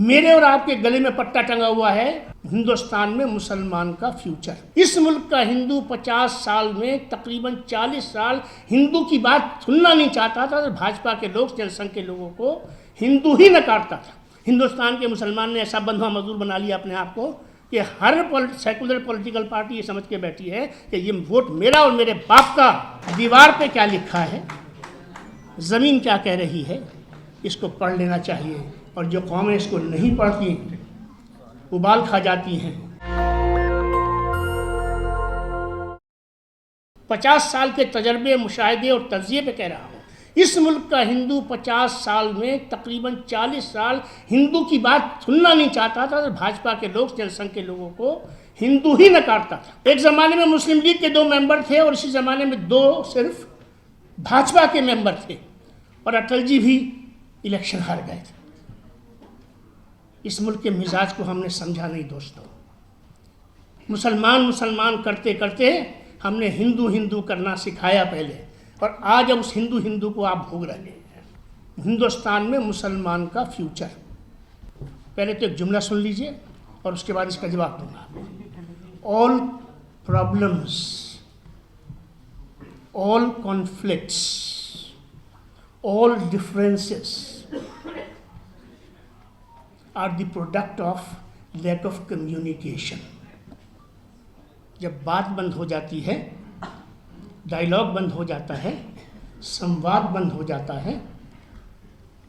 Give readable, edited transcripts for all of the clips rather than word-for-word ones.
मेरे और आपके गले में पट्टा टंगा हुआ है हिंदुस्तान में मुसलमान का फ्यूचर। इस मुल्क का हिंदू 50 साल में तकरीबन 40 साल हिंदू की बात सुनना नहीं चाहता था। तो भाजपा के लोग, जनसंघ के लोगों को हिंदू ही नकारता था। हिंदुस्तान के मुसलमान ने ऐसा बंधुआ मजदूर बना लिया अपने आप को कि हर सेकुलर पॉलिटिकल पार्टी ये समझ के बैठी है कि ये वोट मेरा और मेरे बाप का। दीवार पे क्या लिखा है, ज़मीन क्या कह रही है, इसको पढ़ लेना चाहिए। और जो कौमें इसको नहीं पढ़ती उबाल खा जाती हैं। 50 साल के तजर्बे, मुशाहिदे और तज्ज़िये पे कह रहा हूँ। इस मुल्क का हिंदू 50 साल में तकरीबन 40 साल हिंदू की बात सुनना नहीं चाहता था। तो भाजपा के लोग, जनसंघ के लोगों को हिंदू ही नकारता था। एक ज़माने में मुस्लिम लीग के 2 मेंबर थे और इसी ज़माने में 2 सिर्फ भाजपा के मेंबर थे और अटल जी भी इलेक्शन हार गए थे। इस मुल्क के मिजाज को हमने समझा नहीं दोस्तों। मुसलमान करते करते हमने हिंदू हिंदू करना सिखाया पहले, और आज अब उस हिंदू हिंदू को आप भोग रहे हैं। हिंदुस्तान में मुसलमान का फ्यूचर। पहले तो एक जुमला सुन लीजिए और उसके बाद इसका जवाब दूंगा। All problems, all conflicts, all differences are the product of lack of communication। जब बात बंद हो जाती है, डायलॉग बंद हो जाता है, संवाद बंद हो जाता है,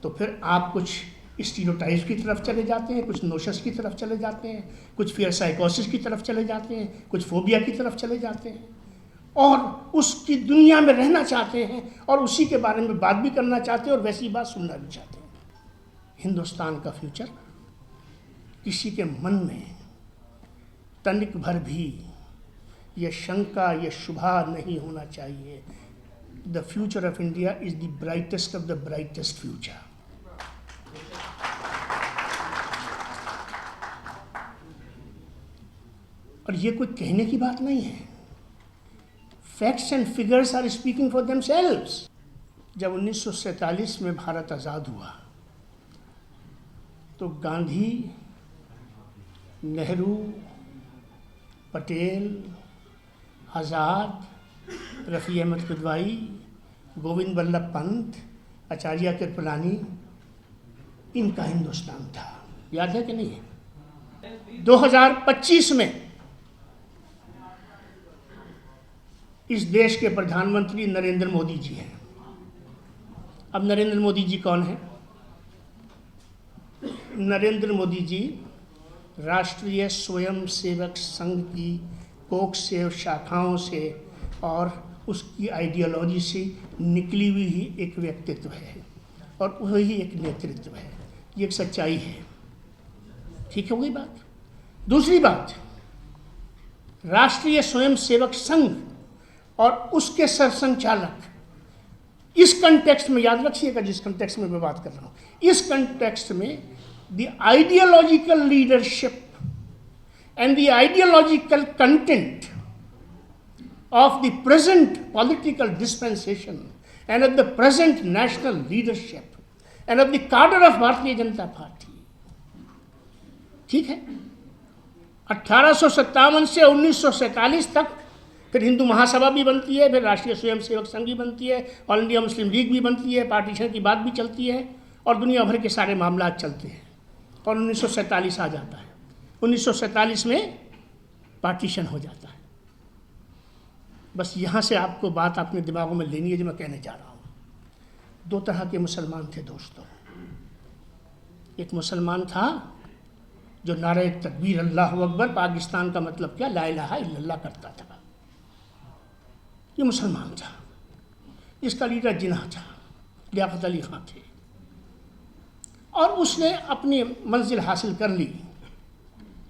तो फिर आप कुछ स्टीरियोटाइप्स की तरफ चले जाते हैं, कुछ नोशंस की तरफ चले जाते हैं, कुछ फियर साइकोसिस की तरफ चले जाते हैं, कुछ फोबिया की तरफ चले जाते हैं और उसकी दुनिया में रहना चाहते हैं और उसी के बारे में बात भी करना चाहते हैं और वैसी बात सुनना भी चाहते हैं। हिंदुस्तान का फ्यूचर किसी के मन में तनिक भर भी यह शंका, यह शुभा नहीं होना चाहिए। The future of India is the brightest of the brightest future. और ये कोई कहने की बात नहीं है। Facts and figures are speaking for themselves. जब 1947 में भारत आज़ाद हुआ तो गांधी, नेहरू, पटेल, आज़ाद, रफ़ी अहमद किदवाई, गोविंद वल्लभ पंत, आचार्य कृपलानी, इनका हिंदुस्तान था। याद है कि नहीं है? 2025 में इस देश के प्रधानमंत्री नरेंद्र मोदी जी हैं। अब नरेंद्र मोदी जी कौन है? नरेंद्र मोदी जी राष्ट्रीय स्वयंसेवक संघ की कोख से, शाखाओं से और उसकी आइडियोलॉजी से निकली हुई ही एक व्यक्तित्व है और वही एक नेतृत्व है। ये एक सच्चाई है। ठीक हो गई बात। दूसरी बात, राष्ट्रीय स्वयंसेवक संघ और उसके सरसंचालक, इस कंटेक्स्ट में याद रखिएगा, जिस कंटेक्स्ट में मैं बात कर रहा हूँ, इस कंटेक्स्ट में the ideological leadership and the ideological content of the present political dispensation and of the present national leadership and of the cadre of Bharatiya Janata Party, ठीक है, 1857 से 1947 तक फिर हिंदू महासभा भी बनती है, फिर राष्ट्रीय स्वयंसेवक संघ भी बनती है, ऑल इंडिया मुस्लिम लीग भी बनती है, पार्टीशन की बात भी चलती है और दुनिया भर के सारे मामला चलते हैं। और 1947 आ जाता है। 1947 में पार्टीशन हो जाता है। बस यहाँ से आपको बात अपने दिमागों में लेनी है जो मैं कहने जा रहा हूँ। 2 तरह के मुसलमान थे दोस्तों। एक मुसलमान था जो नारे तकबीर अल्लाहु अकबर, पाकिस्तान का मतलब क्या, ला इलाहा इल्लल्लाह करता था। ये मुसलमान था। इसका लीडर जिन्ना था, लियाकत अली खां थे और उसने अपनी मंजिल हासिल कर ली,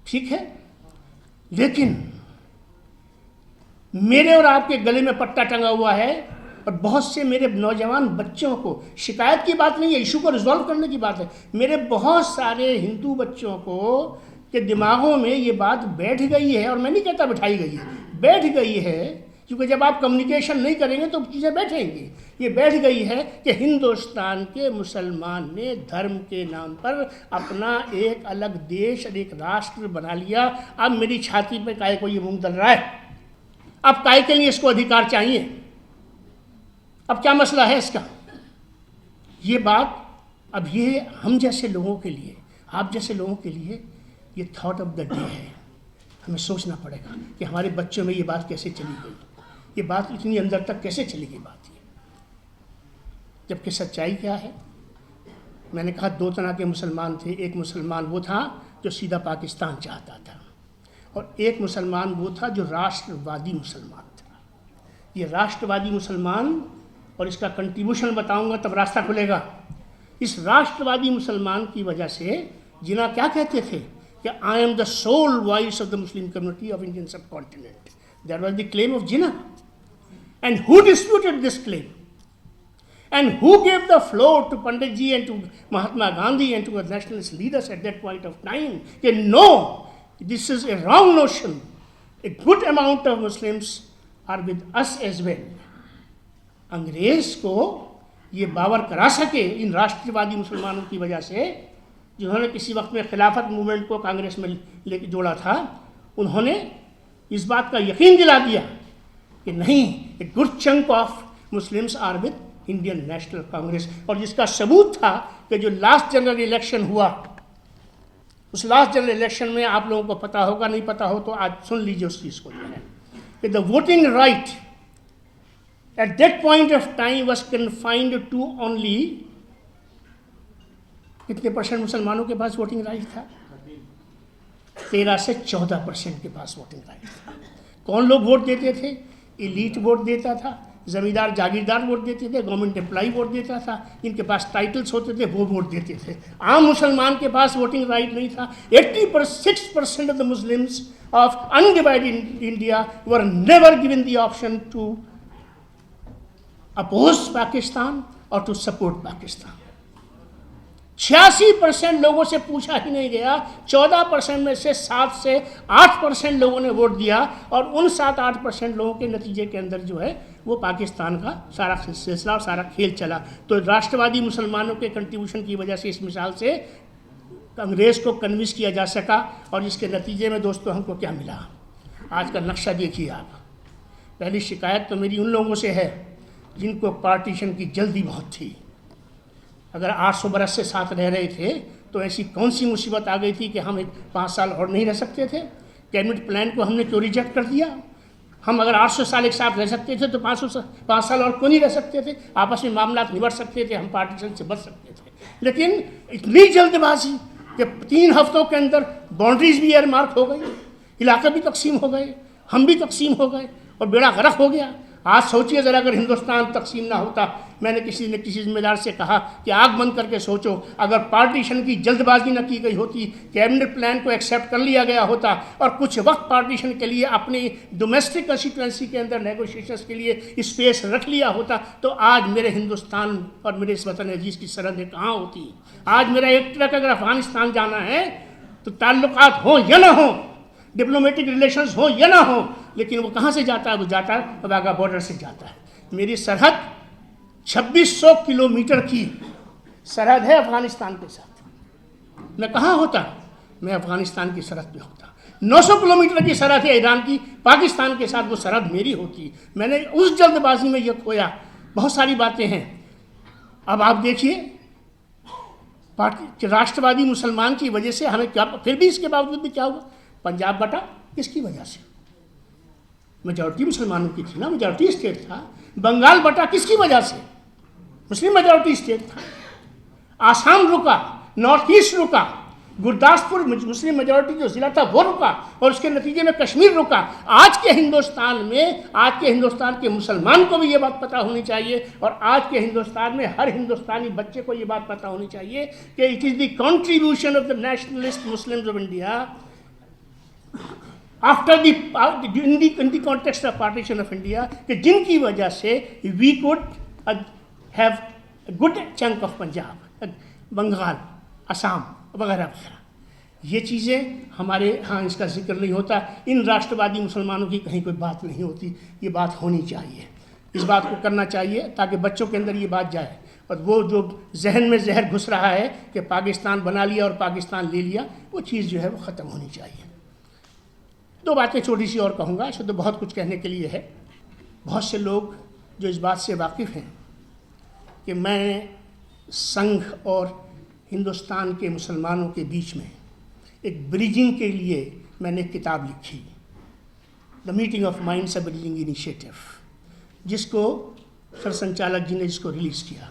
ठीक है। लेकिन मेरे और आपके गले में पट्टा टंगा हुआ है और बहुत से मेरे नौजवान बच्चों को, शिकायत की बात नहीं है, इशू को रिजॉल्व करने की बात है, मेरे बहुत सारे हिंदू बच्चों को के दिमागों में ये बात बैठ गई है, और मैं नहीं कहता बिठाई गई है, बैठ गई है क्योंकि जब आप कम्युनिकेशन नहीं करेंगे तो चीज़ें बैठेंगी। ये बैठ गई है कि हिंदुस्तान के मुसलमान ने धर्म के नाम पर अपना एक अलग देश और एक राष्ट्र बना लिया। अब मेरी छाती पे काय को ये मूंग दल रहा है, अब काय के लिए इसको अधिकार चाहिए, अब क्या मसला है इसका? ये बात अब ये हम जैसे लोगों के लिए, आप जैसे लोगों के लिए ये थॉट ऑफ द डे है। हमें सोचना पड़ेगा कि हमारे बच्चों में ये बात कैसे चली गई, ये बात इतनी अंदर तक कैसे चली गई बात ये। जबकि सच्चाई क्या है? मैंने कहा दो तरह के मुसलमान थे। एक मुसलमान वो था जो सीधा पाकिस्तान चाहता था, और एक मुसलमान वो था जो राष्ट्रवादी मुसलमान था। ये राष्ट्रवादी मुसलमान, और इसका कंट्रीब्यूशन बताऊंगा तब रास्ता खुलेगा। इस राष्ट्रवादी मुसलमान की वजह से जिन्ना क्या कहते थे कि I am the sole voice of the Muslim community of Indian subcontinent, that was the claim of Jinnah. And who disputed this claim? And who gave the floor to Pandit ji and to Mahatma Gandhi and to the nationalist leaders at that point of time? That no, this is a wrong notion. A good amount of Muslims are with us as well. अंग्रेज को ये बावर करा सके इन राष्ट्रवादी मुसलमानों की वजह से, जिन्होंने किसी वक्त में खिलाफत मूवमेंट को कांग्रेस में लेके जोड़ा था, उन्होंने इस बात का यकीन दिला दिया कि नहीं, a good chunk of Muslims are with Indian National Congress. और जिसका सबूत था कि जो लास्ट जनरल इलेक्शन हुआ, उस लास्ट जनरल इलेक्शन में आप लोगों को पता होगा, नहीं पता हो तो आज सुन लीजिए उस चीज़ को, जो है कि the voting right at that point of time was confined to only कितने % मुसलमानों के पास वोटिंग राइट था? 13 से 14% के पास वोटिंग राइट था। कौन लोग वोट देते थे? एलीट वोट देता था, जमींदार जागीरदार वोट देते थे, गवर्नमेंट एम्प्लॉई वोट देता था, जिनके पास टाइटल्स होते थे वो वोट देते थे। आम मुसलमान के पास वोटिंग राइट नहीं था। 86% of the Muslims of undivided India were never given the option to oppose Pakistan और टू सपोर्ट पाकिस्तान। 86% लोगों से पूछा ही नहीं गया। 14% में से 7 से 8% लोगों ने वोट दिया, और उन 7-8% लोगों के नतीजे के अंदर जो है वो पाकिस्तान का सारा सिलसिला और सारा खेल चला। तो राष्ट्रवादी मुसलमानों के कंट्रीब्यूशन की वजह से इस मिसाल से अंग्रेज़ को कन्विंस किया जा सका, और इसके नतीजे में दोस्तों हमको क्या मिला? आज का नक्शा देखिए आप। पहली शिकायत तो मेरी उन लोगों से है जिनको पार्टीशन की जल्दी बहुत थी। अगर 800 बरस से साथ रह रहे थे तो ऐसी कौन सी मुसीबत आ गई थी कि हम 5 साल और नहीं रह सकते थे? कैबिनेट प्लान को हमने क्यों रिजेक्ट कर दिया? हम अगर 800 साल एक साथ रह सकते थे तो 5 साल और क्यों नहीं रह सकते थे? आपस में मामला निबट सकते थे, हम पार्टीशन से बच सकते थे। लेकिन इतनी जल्दबाजी कि 3 हफ्तों के अंदर बाउंड्रीज भी एयर मार्क हो गई, इलाके भी तकसीम हो गए, हम भी तकसीम हो गए, और बेड़ा गर्क हो गया। आज सोचिए ज़रा, अगर हिंदुस्तान तकसीम ना होता, मैंने किसी ने किसी जिम्मेदार से कहा कि आग बंद करके सोचो, अगर पार्टीशन की जल्दबाजी न की गई होती, कैबिनेट प्लान को एक्सेप्ट कर लिया गया होता, और कुछ वक्त पार्टीशन के लिए अपनी डोमेस्टिक कंस्टिट्यूएंसी के अंदर नेगोशिएशंस के लिए स्पेस रख लिया होता, तो आज मेरे हिंदुस्तान और मेरे इस वतन अजीज़ की सरहदें कहाँ होती? आज मेरा एक ट्रक अगर अफगानिस्तान जाना है तो ताल्लुकात हो या ना हो, डिप्लोमेटिक रिलेशंस हो या ना हो, लेकिन वो कहाँ से जाता है? वो जाता है वाघा बॉर्डर से जाता है। मेरी सरहद 2600 किलोमीटर की सरहद है अफगानिस्तान के साथ। मैं कहाँ होता? मैं अफगानिस्तान की सरहद पे होता। 900 किलोमीटर की सरहद है ईरान की पाकिस्तान के साथ, वो सरहद मेरी होती। मैंने उस जल्दबाजी में ये खोया। बहुत सारी बातें हैं। अब आप देखिए, पार्टी राष्ट्रवादी मुसलमान की वजह से हमें क्या, फिर भी इसके बावजूद भी क्या हुआ? पंजाब बटा किसकी वजह से? मेजॉरिटी मुसलमानों की थी ना, मेजॉरिटी स्टेट था। बंगाल बटा किसकी वजह से? मुस्लिम मेजॉरिटी स्टेट था। आसाम रुका, नॉर्थ ईस्ट रुका, गुरदासपुर मुस्लिम मेजॉरिटी जो जिला था वो रुका, और उसके नतीजे में कश्मीर रुका। आज के हिंदुस्तान में, आज के हिंदुस्तान के मुसलमान को भी ये बात पता होनी चाहिए, और आज के हिंदुस्तान में हर हिंदुस्तानी बच्चे को ये बात पता होनी चाहिए कि it is the contribution of the nationalist Muslims of India after in the context of partition of India, कि जिनकी वजह से we could have good chunk of Punjab, Bengal, Assam वगैरह वगैरह। ये चीज़ें हमारे यहाँ इसका जिक्र नहीं होता। इन राष्ट्रवादी मुसलमानों की कहीं कोई बात नहीं होती, ये बात होनी चाहिए, इस बात को करना चाहिए ताकि बच्चों के अंदर ये बात जाए। और वो जो जहन में जहर घुस रहा है कि पाकिस्तान बना लिया और पाकिस्तान ले लिया, वो चीज़ जो है वो ख़त्म होनी चाहिए। दो बातें छोटी सी और कहूँगा, ऐसे तो बहुत कुछ कहने के लिए है। बहुत से लोग जो इस बात से वाकिफ़ हैं कि मैं संघ और हिंदुस्तान के मुसलमानों के बीच में एक ब्रिजिंग के लिए मैंने एक किताब लिखी, the meeting of minds, a bridging initiative, जिसको सर संचालक जी ने जिसको रिलीज़ किया।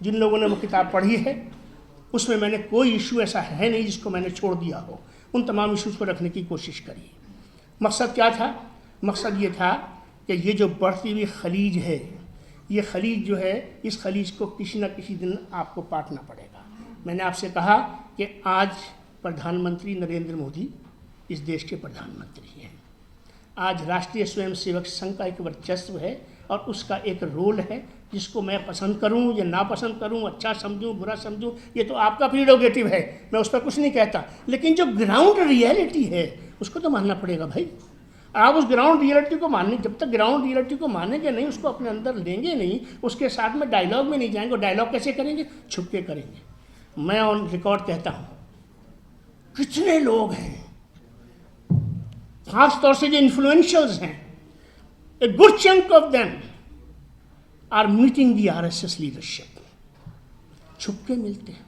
जिन लोगों ने वो किताब पढ़ी है उसमें मैंने कोई इशू ऐसा है नहीं जिसको मैंने छोड़ दिया हो, उन तमाम इशूज़ को रखने की कोशिश करी। मकसद क्या था? मकसद ये था कि ये जो बढ़ती हुई खलीज है, ये खलीज जो है, इस खलीज को किसी न किसी दिन आपको पाटना पड़ेगा। मैंने आपसे कहा कि आज प्रधानमंत्री नरेंद्र मोदी इस देश के प्रधानमंत्री हैं। आज राष्ट्रीय स्वयंसेवक संघ का एक वर्चस्व है और उसका एक रोल है, जिसको मैं पसंद करूं या ना पसंद करूं, अच्छा समझूं बुरा समझूं, ये तो आपका प्रीरोगेटिव है, मैं उस पर कुछ नहीं कहता। लेकिन जो ग्राउंड रियलिटी है उसको तो मानना पड़ेगा भाई। आप उस ग्राउंड रियलिटी को मानने, जब तक ग्राउंड रियलिटी को मानेंगे नहीं, उसको अपने अंदर लेंगे नहीं, उसके साथ में डायलॉग में नहीं जाएंगे। और डायलॉग कैसे करेंगे? छुप के करेंगे। मैं ऑन रिकॉर्ड कहता हूँ, कितने लोग हैं खास तौर से जो इन्फ्लुएंशियल्स हैं, a good chunk of them are meeting the RSS leadership. छुप के मिलते हैं,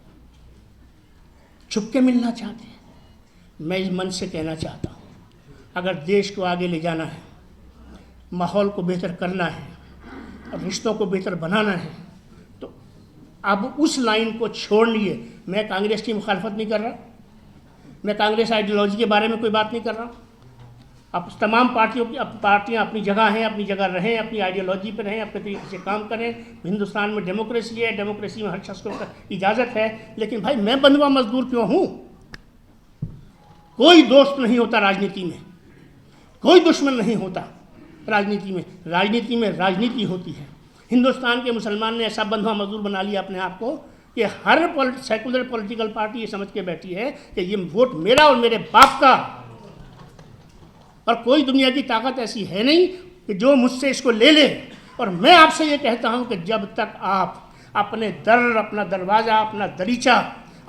छुप के मिलना चाहते हैं। मैं इस मन से कहना चाहता हूँ, अगर देश को आगे ले जाना है, माहौल को बेहतर करना है और रिश्तों को बेहतर बनाना है, तो अब उस लाइन को छोड़िए। मैं कांग्रेस की मुखालफत नहीं कर रहा, मैं कांग्रेस आइडियोलॉजी के बारे में कोई बात नहीं कर रहा। अब तमाम पार्टियां अपनी जगह हैं, अपनी जगह रहें, अपनी आइडियोलॉजी पर रहें, अपने तरीके से काम करें। हिंदुस्तान में डेमोक्रेसी है, डेमोक्रेसी में हर शख्स को इजाज़त है। लेकिन भाई मैं बंधुआ मजदूर क्यों हूँ? कोई दोस्त नहीं होता राजनीति में, कोई दुश्मन नहीं होता राजनीति में। राजनीति में राजनीति होती है। हिंदुस्तान के मुसलमान ने ऐसा बंधुआ मजदूर बना लिया अपने आप को कि हर सेकुलर पॉलिटिकल पार्टी ये समझ के बैठी है कि ये वोट मेरा और मेरे बाप का, और कोई दुनिया की ताकत ऐसी है नहीं कि जो मुझसे इसको ले ले। और मैं आपसे ये कहता हूँ कि जब तक आप अपने दर, अपना दरवाज़ा, अपना दरीचा,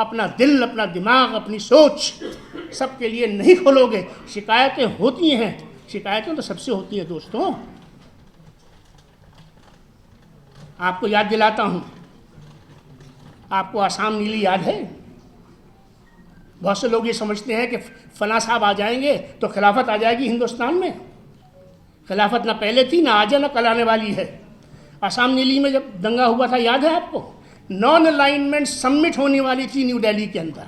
अपना दिल, अपना दिमाग, अपनी सोच सबके लिए नहीं खोलोगे, शिकायतें होती हैं। शिकायतें तो सबसे होती हैं दोस्तों। आपको याद दिलाता हूँ, आपको आसाम नीली याद है? बहुत से लोग ये समझते हैं कि फलां साहब आ जाएंगे तो खिलाफत आ जाएगी हिंदुस्तान में। खिलाफत ना पहले थी, ना आज है, ना कल आने वाली है। आसाम नीली में जब दंगा हुआ था, याद है आपको? नॉन अलाइनमेंट समिट होने वाली थी न्यू दिल्ली के अंदर।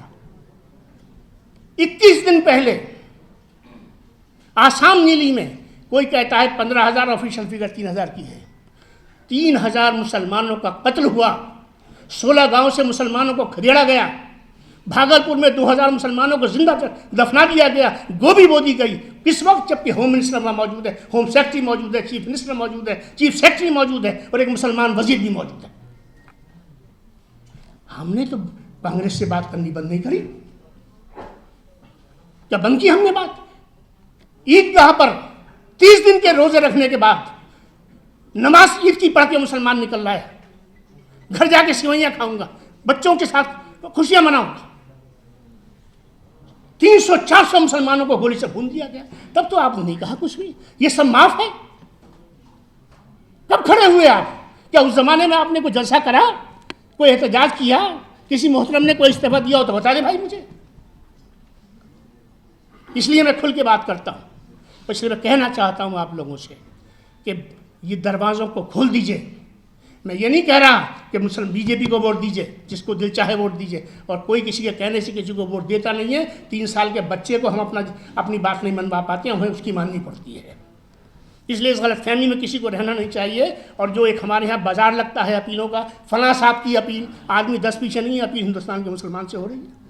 21 दिन पहले आसाम नीली में कोई कहता है 15,000, ऑफिशियल फिगर 3,000 की है। 3,000 मुसलमानों का कत्ल हुआ। 16 गांव से मुसलमानों को खदेड़ा गया। भागलपुर में 2,000 मुसलमानों को जिंदा दफना दिया गया। गोभी बोदी गई किस वक्त? जबकि होम मिनिस्टर वहाँ मौजूद है, होम सेक्रेटरी मौजूद है, चीफ मिनिस्टर मौजूद है, चीफ सेक्रेटरी मौजूद है और एक मुसलमान वजीर भी मौजूद है। हमने तो कांग्रेस से बात करनी बंद नहीं करी। क्या बंद की हमने बात? ईदगाह पर 30 दिन के रोजे रखने के बाद नमाज ईद की पढ़ के मुसलमान निकल रहा है, घर जाके सेवइयां खाऊंगा, बच्चों के साथ खुशियां मनाऊंगा। 300-400 मुसलमानों को गोली से भून दिया गया। तब तो आपने नहीं कहा कुछ भी। ये सब माफ है? कब खड़े हुए आप? क्या उस जमाने में आपने कोई जलसा करा, कोई एहतजाज किया, किसी मोहतरम ने कोई इस्तीफा दिया हो तो बता दे भाई मुझे। इसलिए मैं खुल के बात करता हूँ। इसलिए मैं कहना चाहता हूँ आप लोगों से कि ये दरवाज़ों को खोल दीजिए। मैं ये नहीं कह रहा कि मुसलमान बीजेपी को वोट दीजिए, जिसको दिल चाहे वोट दीजिए, और कोई किसी के कहने से किसी को वोट देता नहीं है। 3 साल के बच्चे को हम अपनी बात नहीं मनवा पाते, हमें उसकी माननी पड़ती है। इसलिए इस गलतफहमी में किसी को रहना नहीं चाहिए। और जो एक हमारे यहाँ बाजार लगता है अपीलों का, फलां साहब की अपील, आदमी 10 पीछे नहीं है, अपील हिंदुस्तान के मुसलमान से हो रही है।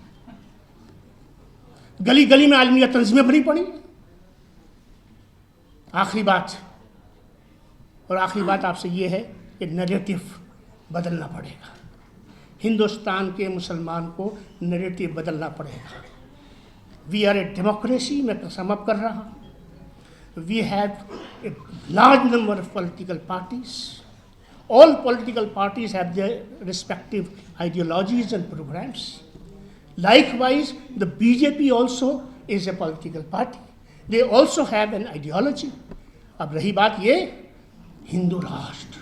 गली गली में आलमिया तंजीमें बनी पड़ी। आखिरी बात आपसे ये है कि नैरेटिव बदलना पड़ेगा। हिंदुस्तान के मुसलमान को नैरेटिव बदलना पड़ेगा। वी आर ए डेमोक्रेसी, मैं सम अप कर रहा हूँ। We have a large number of political parties, all political parties have their respective ideologies and programs. Likewise, the BJP also is a political party. They also have an ideology. अब रही बात ये हिंदू राष्ट्र,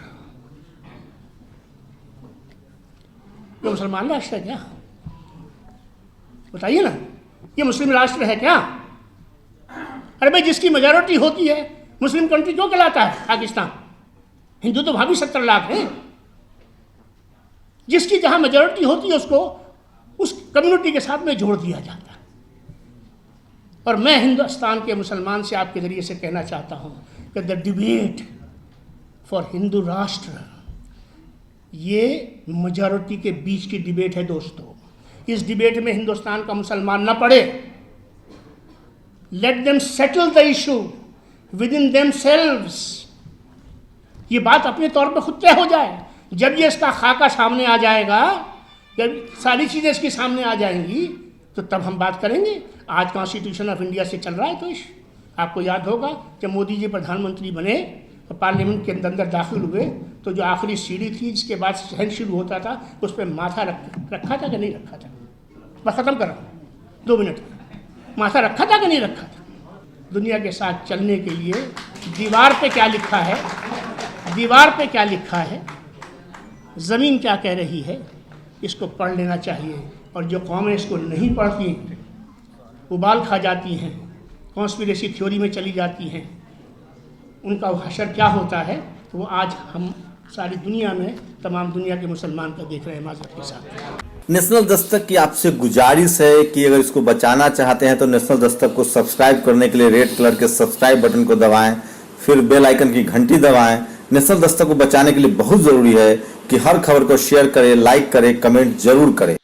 ये मुसलमान राष्ट्र है क्या? बताइए ना, ये मुस्लिम राष्ट्र है क्या? अरे भाई, जिसकी मेजॉरिटी होती है मुस्लिम कंट्री क्यों कहलाता है पाकिस्तान? हिंदू तो वहां भी 70 लाख हैं। जिसकी जहां मेजॉरिटी होती है उसको उस कम्युनिटी के साथ में जोड़ दिया जाता है। और मैं हिंदुस्तान के मुसलमान से आपके जरिए से कहना चाहता हूं कि द डिबेट फॉर हिंदू राष्ट्र, ये मेजॉरिटी के बीच की डिबेट है दोस्तों। इस डिबेट में हिंदुस्तान का मुसलमान न पड़े। Let them settle the issue with in themselves. ये बात अपने तौर पर खुद तय हो जाए। जब ये इसका खाका सामने आ जाएगा, जब सारी चीज़ें इसके सामने आ जाएंगी, तो तब हम बात करेंगे। आज कॉन्स्टिट्यूशन ऑफ इंडिया से चल रहा है। तो इस आपको याद होगा जब मोदी जी प्रधानमंत्री बने और पार्लियामेंट के अंदर दाखिल हुए, तो जो आखिरी सीढ़ी थी जिसके बाद सहन शुरू होता था, उस पर माथा रखा था कि नहीं रखा था? बस ख़त्म कर रहा हूँ 2 मिनट। माथा रखा था कि नहीं रखा था? दुनिया के साथ चलने के लिए दीवार पे क्या लिखा है, दीवार पे क्या लिखा है, ज़मीन क्या कह रही है, इसको पढ़ लेना चाहिए। और जो कौमें इसको नहीं पढ़ती, उबाल खा जाती हैं, कॉन्स्पिरेसी थ्योरी में चली जाती हैं, उनका हशर क्या होता है, तो वो आज हम सारी दुनिया में, तमाम दुनिया के मुसलमान का देख रहे हैं माज़रत के साथ। नेशनल दस्तक की आपसे गुजारिश है कि अगर इसको बचाना चाहते हैं तो नेशनल दस्तक को सब्सक्राइब करने के लिए रेड कलर के सब्सक्राइब बटन को दबाएं, फिर बेल आइकन की घंटी दबाएं। नेशनल दस्तक को बचाने के लिए बहुत जरूरी है कि हर खबर को शेयर करें, लाइक करें, कमेंट जरूर करें।